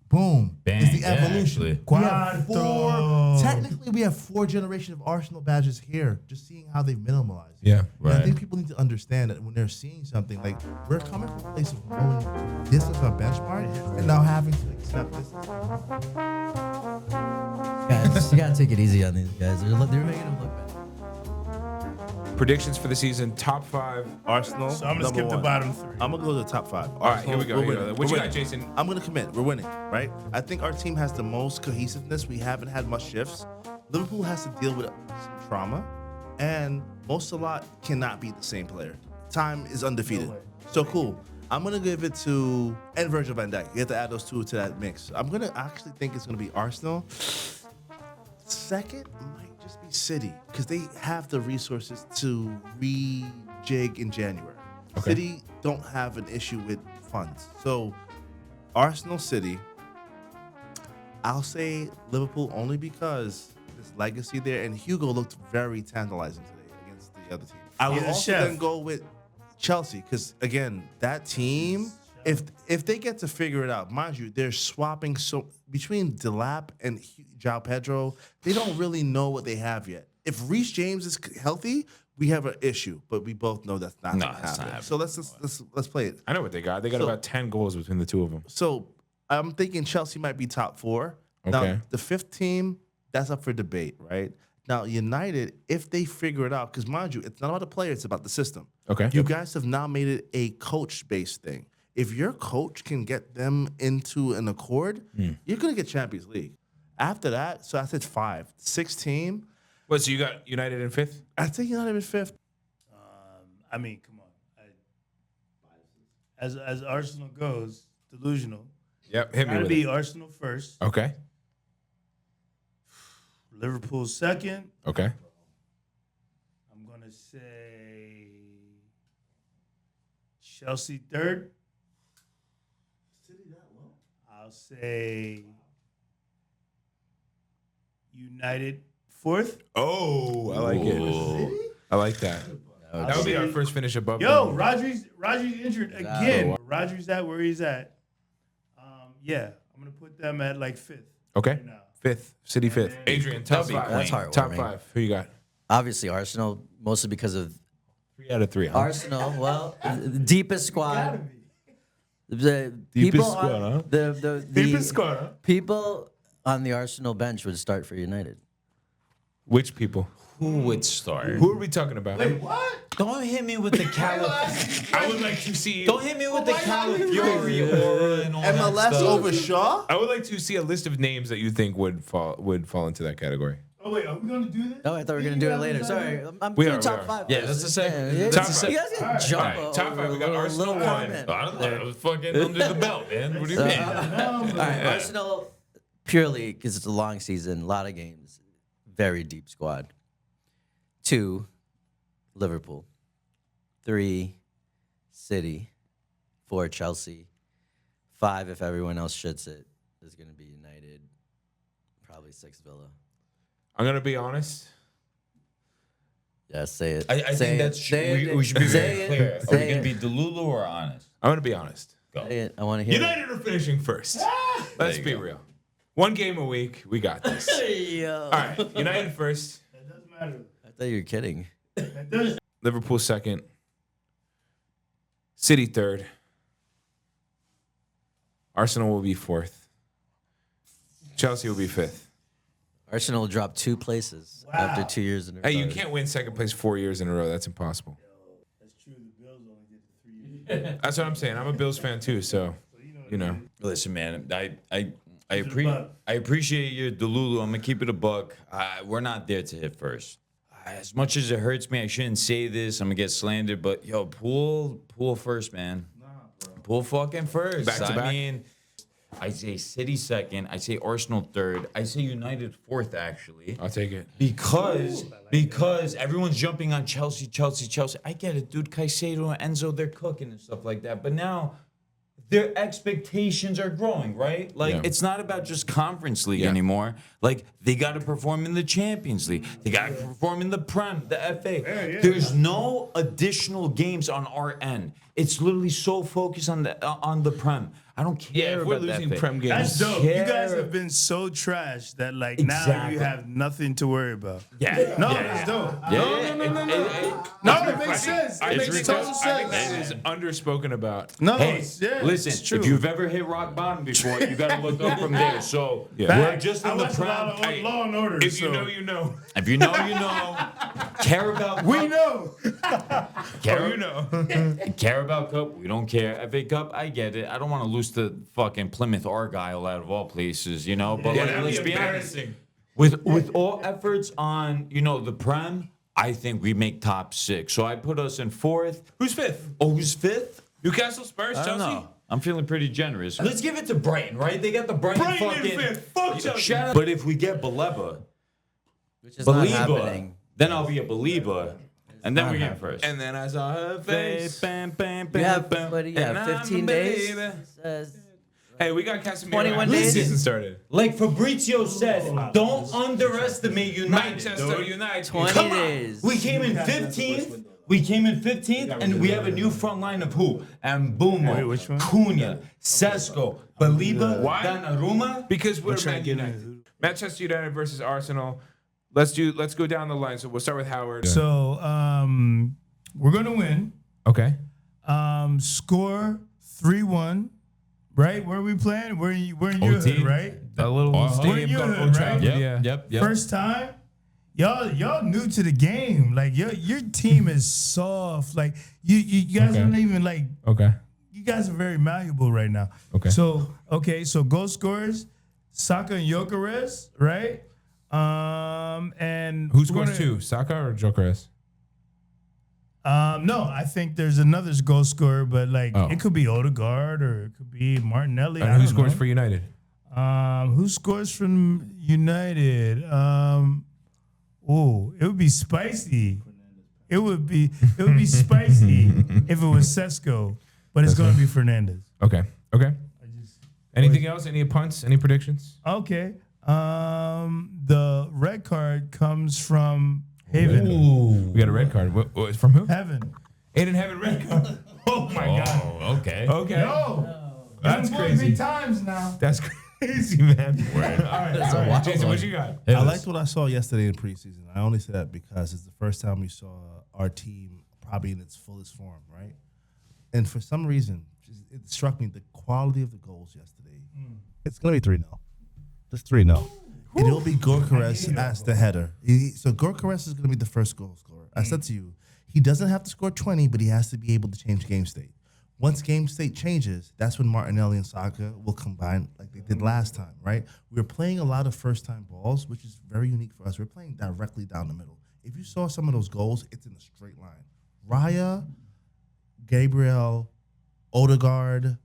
D: boom,
E: Bang,
D: is the
E: yeah,
D: evolution.
E: actually.
D: We have
C: Cuatro.
D: technically we have 4 generations of Arsenal badges here, just seeing how they've minimalized.
A: Yeah.
D: And I
E: Right.
D: think people need to understand that when they're seeing something, like we're coming from a place of knowing this is our benchmark and now having to accept this.
B: Guys, you gotta take it easy on these guys. They're making them look bad.
A: Predictions for the season: top 5.
D: Arsenal.
C: So I'm gonna skip the bottom 3.
D: I'm gonna go to the top 5.
A: All right, here we go.
D: We're
A: Here we go.
D: winning.
A: What you
D: We're
A: got,
D: winning.
A: Jason?
D: I'm gonna commit. We're winning, right? I think our team has the most cohesiveness. We haven't had much shifts. Liverpool has to deal with some trauma, and Mo Salah cannot be the same player. Time is undefeated.
C: No way.
D: So cool. I'm gonna give it to and Virgil van Dijk. You have to add those two to that mix. I'm gonna actually think it's gonna be Arsenal. Second might just be City because they have the resources to rejig in January.
A: Okay.
D: City don't have an issue with funds. So Arsenal, City. I'll say Liverpool only because there's legacy there, and Hugo looked very tantalizing today against the other team. I
C: He's
D: will
C: a
D: also
C: chef.
D: then go with Chelsea because again, that team, if they get to figure it out, mind you, they're swapping so between Delap and João Pedro, they don't really know what they have yet. If Reece James is healthy, we have an issue, but we both know that's not
E: No,
D: going to
E: it's
D: happen.
E: not
D: So let's play it.
A: I know what they got. They got
D: So-
A: about 10 goals between the two of them.
D: So I'm thinking Chelsea might be top 4.
A: Okay.
D: Now the 5th team, that's up for debate, right? Now United, if they figure it out, because mind you, it's not about the player, it's about the system.
A: Okay.
D: You guys have now made it a coach-based thing. If your coach can get them into an accord, you're gonna get Champions League. After that, so I said 5. 6th team,
A: What? So you got United in 5th?
D: I think United in 5th.
C: I mean, come on. As Arsenal goes, delusional.
A: Yep. Hit me
C: Gotta
A: with
C: be
A: it.
C: Arsenal first,
A: Okay.
C: Liverpool second.
A: Okay.
C: I'm gonna say Chelsea third. I'll say United fourth.
A: Oh, I like it. I like that. That would be our first finish above.
C: Yo,
A: them.
C: Rodri's injured again. Rodri's at where he's at. Yeah, I'm gonna put them at like 5th.
A: Okay.
C: right now.
A: 5th. City 5th.
C: then-
A: Adrian, top
E: That'd be
A: 5.
B: That's
E: Wayne.
A: Top
B: heartwarming.
A: 5. Who you got?
B: Obviously Arsenal, mostly because of
A: 3 out of 3. Huh?
B: Arsenal. Well, the deepest
C: Gotta
B: squad.
C: be.
B: The
A: Deepest
B: people
A: squad,
B: on,
A: huh?
B: the
A: Deepest squad, huh?
B: people on the Arsenal bench would start for United.
A: Which people?
E: Who would start?
A: Who are we talking about?
C: Wait, what?
E: Don't hit me with the
A: I would like to see.
E: Don't hit me with the Calafiori aura and all that
D: MLS
E: stuff.
D: over Shaw?
A: I would like to see a list of names that you think would fall into that category.
C: Oh wait, are we gonna do this?
B: Oh, I thought we were gonna do it later. Sorry, I'm
A: We
B: doing
A: are,
B: top
A: we are.
B: 5.
E: Yeah, that's the second.
B: Yeah,
E: That's
A: Top
E: the
A: five.
E: second.
B: You guys can jump
A: All right, top
B: over
A: 5. We got
B: a
A: Arsenal
B: little
A: 1.
B: comment.
E: I don't know. I was fucking under the belt, man. What do you mean?
B: All right, Arsenal purely because it's a long season, a lot of games, very deep squad. 2, Liverpool. 3, City. 4, Chelsea. 5, if everyone else shits it, is going to be United. Probably 6, Villa.
A: I'm gonna be honest.
B: Yeah, say it.
E: I think that's we should be very clear. Are we
B: Say
E: gonna be
B: it.
E: Delulu or honest?
A: I'm gonna be honest.
E: Go.
B: Say it. I want to hear
A: United are finishing first. Let's
E: you
A: be
E: go.
A: real. 1 game a week. We got this.
B: it. Yo.
A: All right. United first.
C: That doesn't matter.
B: I thought you were kidding.
C: That does.
A: Liverpool second. City third. Arsenal will be 4th. Chelsea will be 5th.
B: Arsenal dropped 2 places after 2 years in a row.
A: Hey, you can't win second place 4 years in a row. That's impossible.
C: That's true. The Bills only
A: That's what I'm saying. I'm a Bills fan too, so you know.
E: Listen, man, I appreciate your Delulu. I'm gonna keep it a buck. We're not there to hit first. As much as it hurts me, I shouldn't say this. I'm gonna get slandered, but yo, pool first, man. Pool fucking first.
A: Back to back?
E: I mean, I say City second. I say Arsenal third. I say United fourth, actually.
A: I'll take it.
E: Because everyone's jumping on Chelsea. I get it, dude. Caicedo and Enzo, they're cooking and stuff like that. But now their expectations are growing, right? Like, it's not about just Conference League anymore. Like, they got to perform in the Champions League. They got to perform in the Prem, the FA. There's no additional games on our end. It's literally so focused on the Prem. I don't care
A: if we're
E: about
A: losing
E: that.
A: Prem games.
C: That's dope. You guys have been so trash that like now you have nothing to worry about. That's dope. No, it makes sense. It makes total sense.
A: I think that is underspoken about.
C: No,
E: Hey,
C: yeah,
E: listen,
C: it's true.
E: if you've ever hit rock bottom before, you got to look up from there. So we're just
C: I
E: in the
C: watch a lot
E: Prem.
C: of Law and Order.
A: If you know, you know.
E: If you know, you know. Carabao Cup.
C: We know.
A: You know.
E: Carabao Cup, we don't care. FA Cup, I get it. I don't want to lose to fucking Plymouth Argyle out of all places, you know. But like, let's be honest. With all efforts on, you know, the Prem, I think we make top 6. So I put us in 4th.
A: Who's 5th?
E: Oh, who's 5th?
A: Newcastle, Spurs,
E: I don't
A: Chelsea.
E: know. I'm feeling pretty generous. Let's give it to Brighton, right? They got the Brighton fucking.
A: Fuck Chelsea.
E: Shut up. But if we get Baleba,
B: Which is not
E: believer,
B: happening.
E: then I'll be a believer. And then we get first.
A: And then I saw her face.
E: Bam, bam,
B: You have,
E: bam,
B: what do you
A: And
B: have,
A: I'm
B: 15
A: a
B: days?
A: baby.
B: Says
A: Hey, we got Casemiro
B: 21
A: after the
B: days.
A: season started.
E: Like Fabrizio said, don't underestimate United.
A: Manchester United.
B: 20
E: Come on.
B: days.
E: We came in 15th. We came in 15th, and we have a new front line of who? Mbumo,
C: which one?
E: Cunha, Sesko, Baliba,
A: Why?
E: Donnarumma.
A: Because we're Man United. Manchester United versus Arsenal. Let's go down the line. So we'll start with Howard.
C: So we're gonna win.
A: Okay.
C: Score 3-1. Right? Where are we playing? We're in your hood, right?
A: A little
C: We're in
A: stadium
C: your
A: called
C: hood,
A: Old
C: right?
A: Trafford. Yeah.
E: Yep.
C: First time. Y'all new to the game. Like your team is soft. Like you guys
A: Okay.
C: aren't even like
A: Okay.
C: you guys are very malleable right now.
A: Okay.
C: So goal scorers, Saka and Gyökeres, right? And
A: Who
C: we're
A: scores
C: gonna-
A: 2? Saka or Gyökeres?
C: No, I think there's another goal scorer, but like it could be Odegaard or it could be Martinelli.
A: And who scores for United?
C: Who scores from United? It would be spicy. It would be spicy if it was Sesko, but it's going to be Fernandez.
A: Okay. Anything else? Any punts? Any predictions?
C: Okay. The red card comes from Haven.
A: Ooh. We got a red card. What, from who?
C: Heaven.
A: Aiden Heaven red card. Oh my God.
E: Okay.
A: Okay.
C: No.
A: That's crazy.
C: 3 times now.
A: That's crazy, man. All
B: That's a
A: right.
B: wild
A: Jason,
B: one.
A: what you got?
D: I liked what I saw yesterday in preseason. I only say that because it's the first time we saw our team probably in its fullest form, right? And for some reason, it struck me the quality of the goals yesterday. It's going to be 3-0. Just 3-0. And it'll be Gyökeres as the header. So Gyökeres is going to be the first goal scorer. I said to you, he doesn't have to score 20, but he has to be able to change game state. Once game state changes, that's when Martinelli and Saka will combine like they did last time, right? We're playing a lot of first-time balls, which is very unique for us. We're playing directly down the middle. If you saw some of those goals, it's in a straight line. Raya, Gabriel, Odegaard,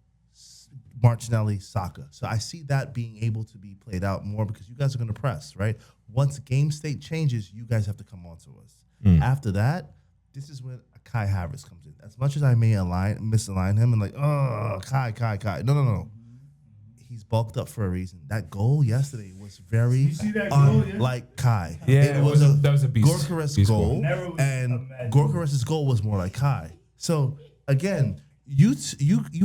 D: Martinelli, Saka. So I see that being able to be played out more because you guys are going to press, right? Once game state changes, you guys have to come on to us. After that, this is when Kai Havertz comes in. As much as I may misalign him and like, oh, Kai. No. He's bulked up for a reason. That goal yesterday was very unlike Kai.
A: Yeah, that was a beast.
D: Gyökeres goal,
C: Never would
D: and
C: imagine.
D: Gyökeres' goal was more like Kai. So again, you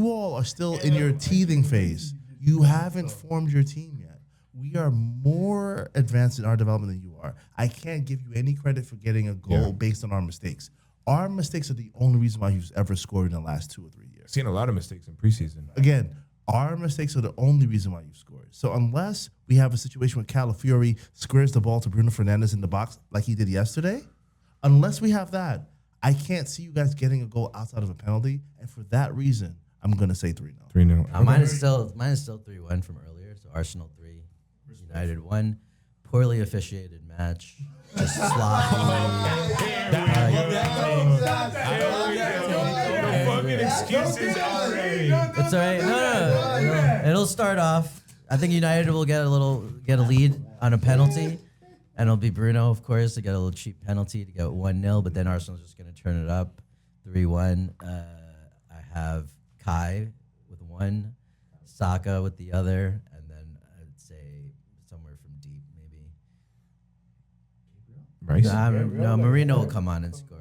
D: all are still in your teething phase. You haven't formed your team yet. We are more advanced in our development than you are. I can't give you any credit for getting a goal based on our mistakes. Our mistakes are the only reason why you've ever scored in the last 2 or 3 years.
A: Seen a lot of mistakes in preseason.
D: Again, our mistakes are the only reason why you've scored. So unless we have a situation where Calafiori squares the ball to Bruno Fernandes in the box like he did yesterday, unless we have that, I can't see you guys getting a goal outside of a penalty, and for that reason, I'm gonna say 3-0.
A: 3-0.
B: Mine is still 3-1 from earlier. So Arsenal 3, United 1. Poorly officiated match. Just sloppy. It's all right. No. It'll start off. I think United will get a lead on a penalty, and it'll be Bruno, of course, to get a little cheap penalty to get 1-0. But then Arsenal's just going to turn it up, 3-1. I have Kai with 1, Saka with the other, and then I'd say somewhere from deep, maybe.
A: Rice?
B: No, Marino will come on and score.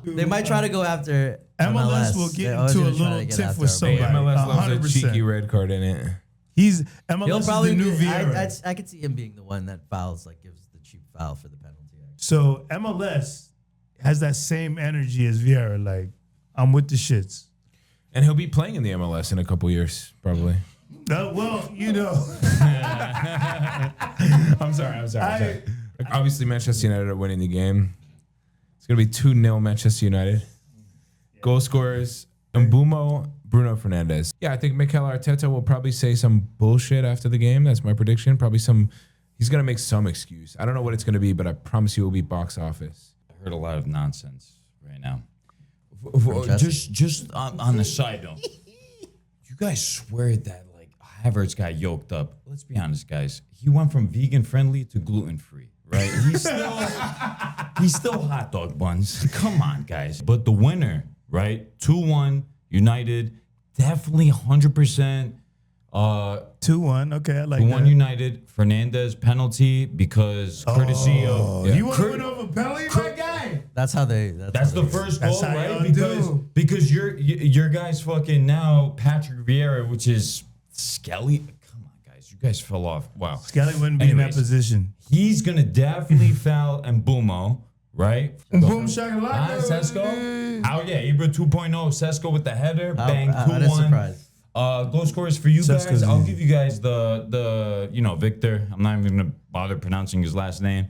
B: They might try to go after
C: MLS will get into a little tiff with somebody.
A: MLS loves a
C: 100%.
A: cheeky red card in it.
C: He's
B: He'll
C: MLS
B: probably
C: is the new
B: be,
C: Vieira.
B: I could see him being the one that fouls, like gives the cheap foul for the penalty.
C: So MLS has that same energy as Vieira. Like, I'm with the shits.
A: And he'll be playing in the MLS in a couple years, probably.
C: Well, you know.
A: I'm sorry. Obviously, Manchester United are winning the game. It's going to be 2-0 Manchester United. Goal scorers, Mbumo, Bruno Fernandes. Yeah, I think Mikel Arteta will probably say some bullshit after the game. That's my prediction. Probably he's going to make some excuse. I don't know what it's going to be, but I promise you it will be box office.
E: I heard a lot of nonsense right now. Just on the side note, you guys swear that like Havertz got yoked up. Let's be honest, guys. He went from vegan friendly to gluten free, right? He's still hot dog buns. Come on, guys. But the winner, right? 2-1 United, definitely 100%.
C: 2-1. Okay, I like
E: 2-1
C: that.
E: United. Fernandez penalty because courtesy of.
C: You want to win over penalty, my guy?
B: That's how they.
E: That's the first goal,
C: how
E: right?
C: y'all
E: Because your guys fucking now Patrick Vieira, which is Skelly. Come on, guys, you guys fell off. Wow,
C: Skelly wouldn't be in that
E: Anyways,
C: position.
E: He's gonna definitely foul Mbumo, right?
C: Boom shakalaka.
E: Sesko. Oh yeah, Ibra 2.0. Sesko with the header, bang,
B: That is
E: 2-1.
B: surprise.
E: Goal scorers for you
C: Sesko's
E: guys. I'll
C: easy.
E: give you guys the Victor. I'm not even gonna bother pronouncing his last name.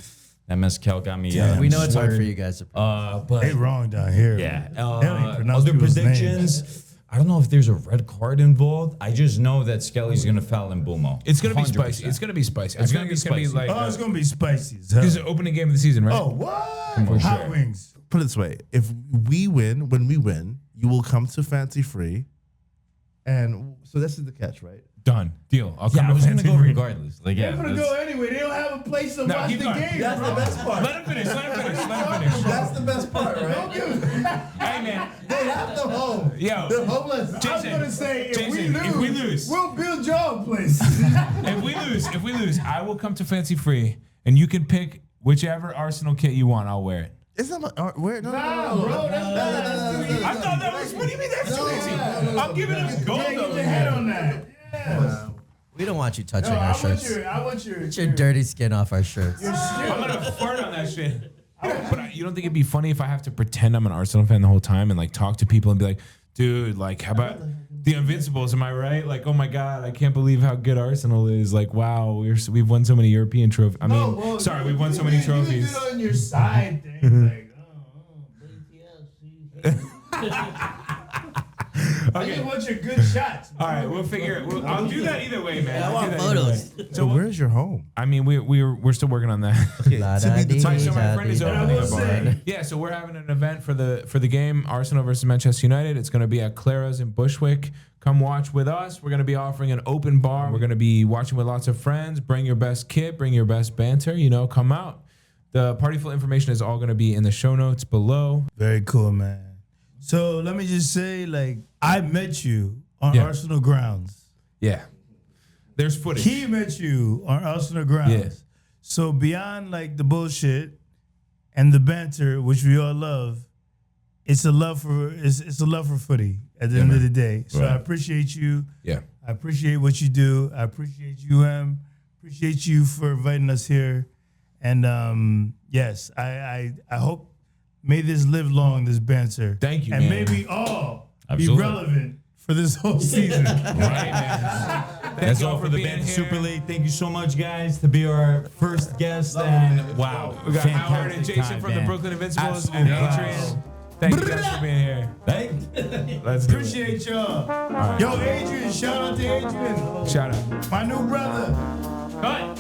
E: MSKL got me.
B: We know it's hard for
E: swearing.
B: you guys to.
E: But
C: They wrong down here.
E: yeah.
C: They don't even pronounce
E: Other
C: people's
E: predictions.
C: names.
E: I don't know if there's a red card involved. I just know that Skelly's gonna foul Mbumo.
A: It's going to be
E: 100%.
A: spicy. It's going to be spicy.
E: It's
A: I feel
E: gonna
A: like
E: be
A: it's going to be
E: spicy.
A: like
C: Oh, it's going to be spicy as hell.
A: this is the opening game of the season, right?
C: Oh, what?
E: For
C: Hot
E: sure.
C: wings.
D: Put it this way: if we win, when we win, you will come to Fancy Free, and so this is the catch, right?
A: Done. Deal. I'll
E: Yeah,
A: come
E: I was
A: to
E: gonna
A: Fancy
E: go
A: Free.
E: regardless. Like, yeah,
C: They're going to
E: that's-
C: go anyway. They don't have a place to watch
A: keep
C: the
A: going.
C: game.
D: That's
C: bro.
D: the best part.
A: Let him finish. Let him finish.
D: That's the best part, right?
A: Hey, man.
D: They have the home.
A: Yo.
D: They're homeless.
C: I was
A: Jason,
C: going to say, if
A: Jason,
C: we lose, we'll build your own place.
A: If we lose, I will come to Fancy Free, and you can pick whichever Arsenal kit you want. I'll wear it.
D: Isn't that where? No,
C: Nah, bro, that's
A: I thought that was. What do you mean that's too easy? I'm giving him gold
C: Yeah, get
A: over
C: your head
A: here.
C: on that. Yeah.
B: We don't want you touching
C: No,
B: our shirts.
C: I want your
B: Get your dirty skin off our shirts.
A: I'm gonna fart on that shit. But you don't think it'd be funny if I have to pretend I'm an Arsenal fan the whole time and like talk to people and be like, dude, like how about the Invincibles? Am I right? Like, oh my god, I can't believe how good Arsenal is. Like, wow, we've won so many European trophies. I mean, we've won so many trophies.
C: You can do it on your side thing, like, I just want your good shots.
A: All right, we'll figure it. I'll do that either way, man.
B: I
A: I'll
B: want
A: do that either
B: photos.
A: way.
D: So where's your home?
A: I mean, we're still working on that.
D: To be determined.
A: So my friend is
C: I
A: opening
C: will
A: a bar.
C: say-
A: Yeah, so we're having an event for the game Arsenal versus Manchester United. It's going to be at Clara's in Bushwick. Come watch with us. We're going to be offering an open bar. We're going to be watching with lots of friends. Bring your best kit. Bring your best banter. Come out. The party full information is all going to be in the show notes below.
C: Very cool, man. So let me just say, like, I met you on
A: Yeah.
C: Arsenal grounds.
A: Yeah. There's footage.
C: He met you on Arsenal grounds.
A: Yeah.
C: So beyond like the bullshit and the banter, which we all love, it's a love for footy at the end of the day. So I appreciate you.
A: Yeah.
C: I appreciate what you do. I appreciate you, Appreciate you for inviting us here. And yes, I hope may this live long, this banter.
A: Thank you,
C: and
A: man.
C: may we all
E: Absolutely.
C: be relevant for this whole season.
A: Right, man.
E: That's
A: y'all
E: all for the
A: being
E: Banter
A: here.
E: Super League. Thank you so much, guys, to be our first guest. And wow,
A: We got Howard and
E: fantastic
A: Jason
E: time,
A: from
E: man.
A: the Brooklyn Invincibles
E: Absolutely.
A: and Adrian. Thank you guys for being here. Let's
C: Appreciate y'all.
A: Right.
C: Yo, Adrian, shout out to Adrian.
A: Shout out.
C: My new brother.
E: Cut.